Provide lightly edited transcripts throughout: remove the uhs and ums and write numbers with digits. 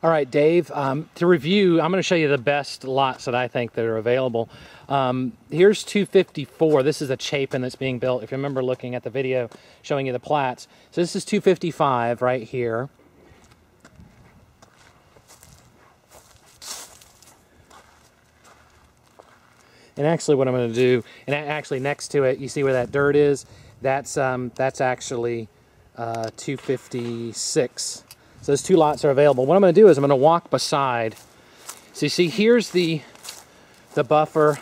All right, Dave, to review, I'm going to show you the best lots that I think that are available. Here's 254. This is a Chapin that's being built. If you remember looking at the video showing you the plats. So this is 255 right here. And actually what I'm going to do, and actually next to it, you see where that dirt is? That's actually 256. So those two lots are available. What I'm going to do is I'm going to walk beside. So you see, here's the buffer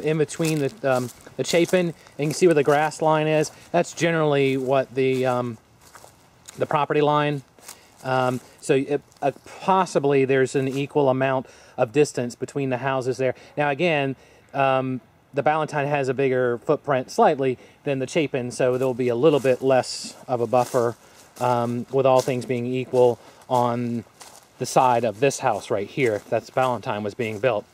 in between the Chapin, and you can see where the grass line is. That's generally what the property line. Possibly there's an equal amount of distance between the houses there. Now again, the Ballantine has a bigger footprint slightly than the Chapin, so there'll be a little bit less of a buffer with all things being equal on the side of this house right here. That's Ballantine was being built.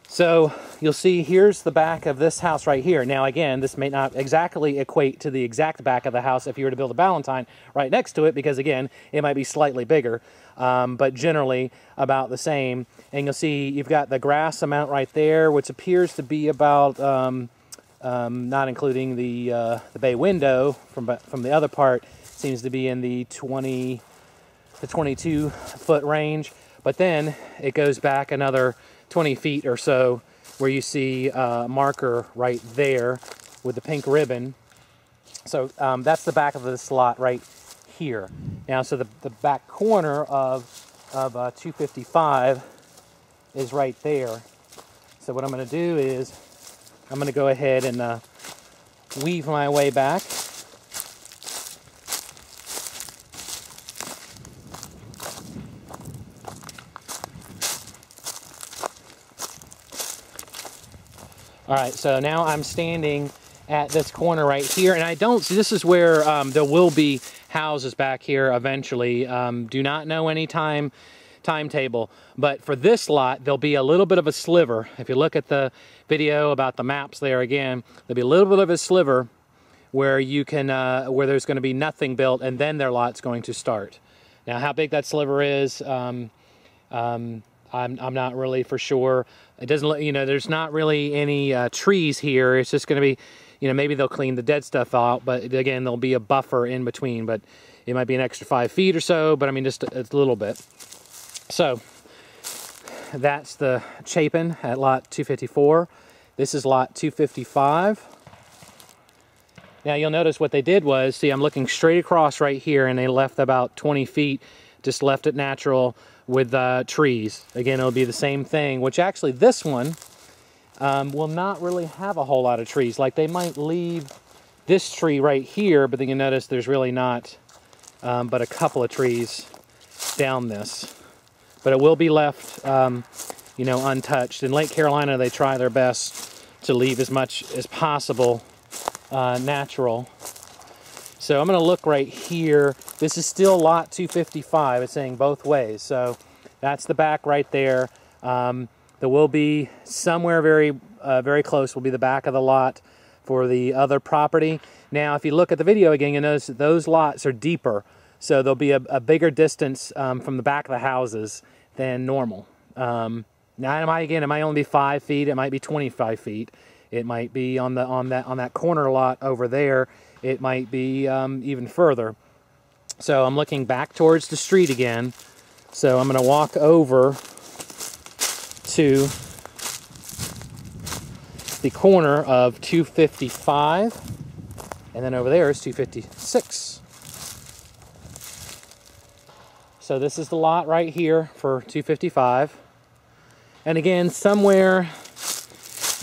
So you'll see here's the back of this house right here. Now again, this may not exactly equate to the exact back of the house if you were to build a Ballantine right next to it, because again, it might be slightly bigger, but generally about the same. And you'll see you've got the grass amount right there, which appears to be about, not including the bay window from the other part, seems to be in the 20 to 22 foot range. But then it goes back another 20 feet or so where you see a marker right there with the pink ribbon. So that's the back of this lot right here. Now, so the back corner of 255 is right there. So what I'm going to do is I'm going to go ahead and weave my way back. All right, so now I'm standing at this corner right here, and I don't see, this is where there will be houses back here eventually. Do not know any timetable, but for this lot, there'll be a little bit of a sliver. If you look at the video about the maps there again, there'll be a little bit of a sliver where you can, where there's going to be nothing built, and then their lot's going to start. Now, how big that sliver is, I'm not really for sure. It doesn't, you know, there's not really any trees here. It's just going to be, you know, maybe they'll clean the dead stuff out, but again, there'll be a buffer in between, but it might be an extra 5 feet or so, but I mean, just a little bit. So that's the Chapin at lot 254. This is lot 255. Now you'll notice what they did was, see, I'm looking straight across right here, and they left about 20 feet, just left it natural with trees. Again, it'll be the same thing, which actually this one will not really have a whole lot of trees. Like they might leave this tree right here, but then you notice there's really not but a couple of trees down this. But it will be left, you know, untouched. In Lake Carolina, they try their best to leave as much as possible natural. So I'm going to look right here. This is still lot 255. It's saying both ways. So that's the back right there. There will be somewhere very close will be the back of the lot for the other property. Now, if you look at the video again, you'll notice that those lots are deeper. So there'll be a bigger distance from the back of the houses than normal. Now, it might only be 5 feet. It might be 25 feet. It might be on that corner lot over there. It might be even further. So I'm looking back towards the street again. So I'm going to walk over to the corner of 255, and then over there is 256. So this is the lot right here for 255. And again, somewhere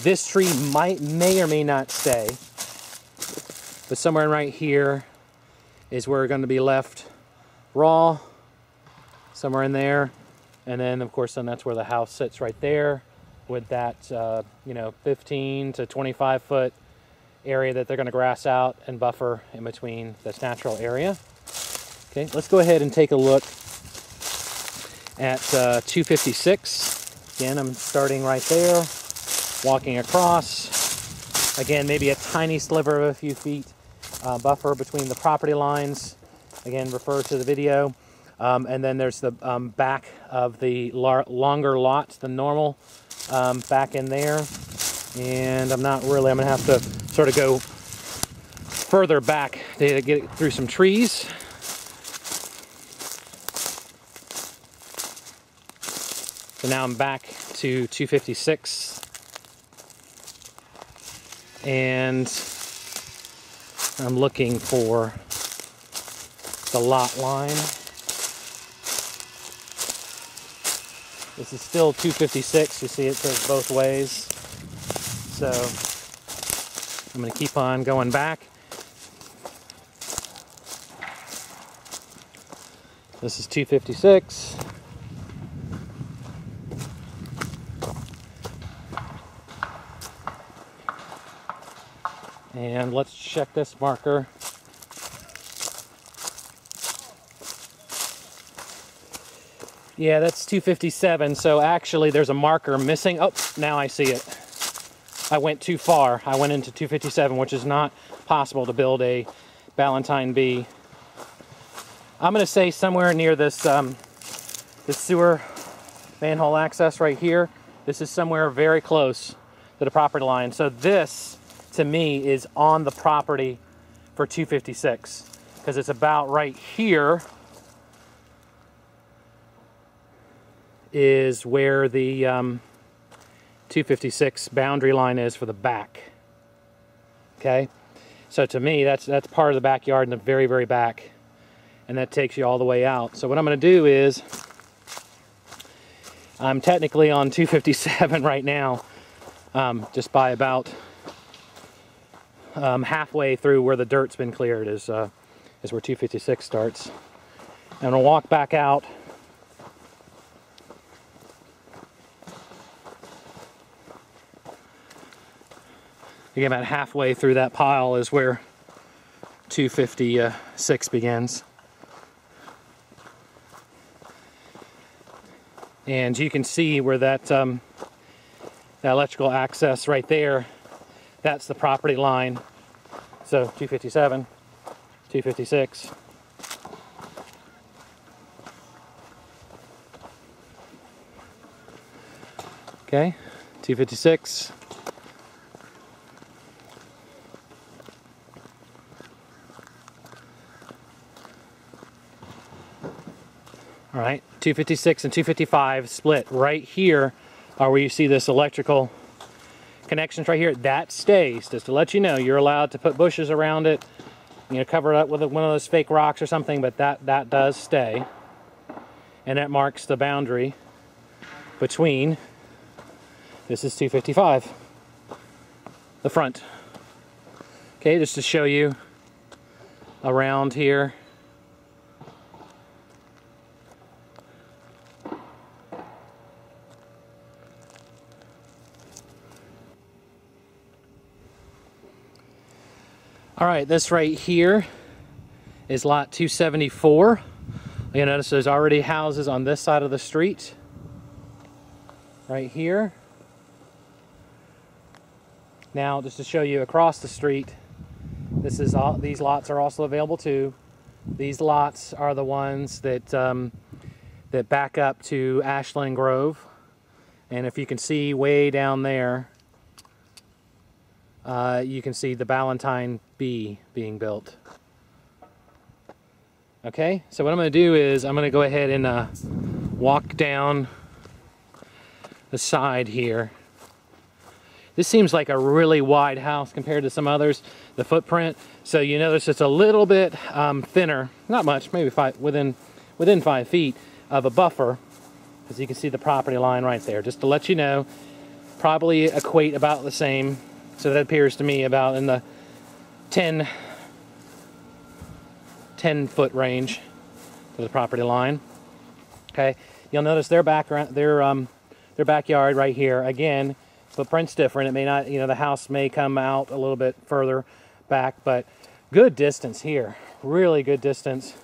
this tree may or may not stay. But somewhere right here is where we're going to be left raw, somewhere in there. And then, of course, then that's where the house sits right there with that, you know, 15 to 25 foot area that they're going to grass out and buffer in between this natural area. Okay, let's go ahead and take a look at 256. Again, I'm starting right there, walking across. Again, maybe a tiny sliver of a few feet buffer between the property lines. Again, refer to the video. And then there's the back of the longer lots than normal back in there. And I'm going to have to sort of go further back to get through some trees. So now I'm back to 256. And I'm looking for the lot line. This is still 256. You see it says both ways. So I'm going to keep on going back. This is 256. And let's check this marker. Yeah, that's 257. So actually there's a marker missing. Oh, now I see it. I went too far. I went into 257, which is not possible to build a Ballantine B. I'm going to say somewhere near this, this sewer manhole access right here. This is somewhere very close to the property line. So this, to me, is on the property for 256 because it's about right here is where the 256 boundary line is for the back. Okay, so to me that's part of the backyard in the very, very back, and that takes you all the way out. So what I'm going to do is, I'm technically on 257 right now, just by about halfway through where the dirt's been cleared is where 256 starts. And I'm going to walk back out. Again, about halfway through that pile is where 256 begins. And you can see where that, that electrical access right there, that's the property line. So 257, 256. Okay, 256. All right, 256 and 255 split right here are where you see this electrical connections right here. That stays. Just to let you know, you're allowed to put bushes around it, you know, cover it up with one of those fake rocks or something, but that does stay. And that marks the boundary between, this is 255, the front. Okay, just to show you around here. All right, this right here is lot 274. You'll notice there's already houses on this side of the street, right here. Now, just to show you across the street, this is all, these lots are also available too. These lots are the ones that that back up to Ashland Grove, and if you can see way down there, you can see the Ballantine B being built. Okay, so what I'm going to do is I'm going to go ahead and walk down the side here. This seems like a really wide house compared to some others, the footprint. So you notice it's a little bit thinner, not much, maybe within 5 feet of a buffer, as you can see the property line right there. Just to let you know, probably equate about the same. So that appears to me about in the 10 foot range to the property line. Okay, you'll notice their background, their backyard right here. Again, footprint's different. It may not, you know, the house may come out a little bit further back, but good distance here, really good distance.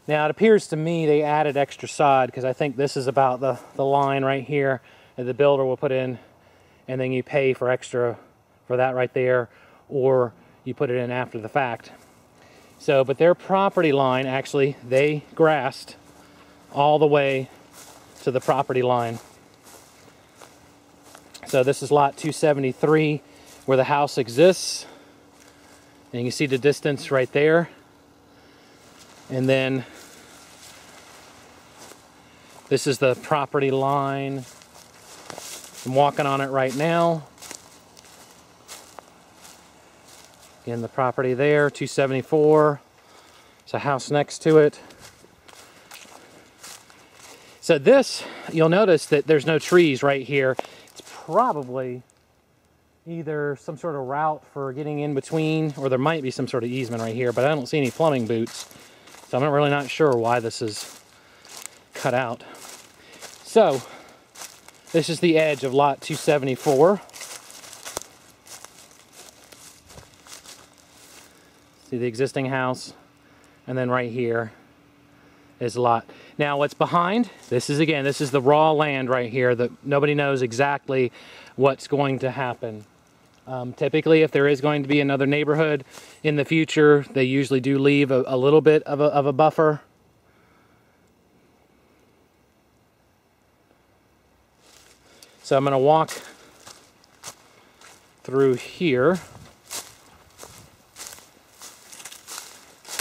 Now it appears to me they added extra sod because I think this is about the line right here that the builder will put in, and then you pay for extra for that right there, or you put it in after the fact. So, but their property line, actually, they grassed all the way to the property line. So this is lot 273 where the house exists. And you can see the distance right there. And then this is the property line. I'm walking on it right now. Again, the property there, 274. There's a house next to it. So this, you'll notice that there's no trees right here. It's probably either some sort of route for getting in between, or there might be some sort of easement right here, but I don't see any plumbing boots. So I'm really not sure why this is cut out. So this is the edge of lot 274. See the existing house, and then right here is a lot. Now what's behind, this is the raw land right here that nobody knows exactly what's going to happen. Typically, if there is going to be another neighborhood in the future, they usually do leave a little bit of a buffer. So I'm going to walk through here,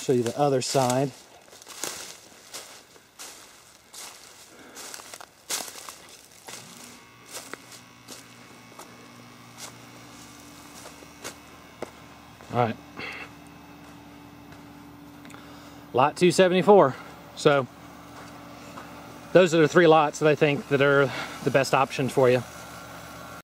show you the other side. All right, lot 274. So those are the 3 lots that I think that are the best options for you.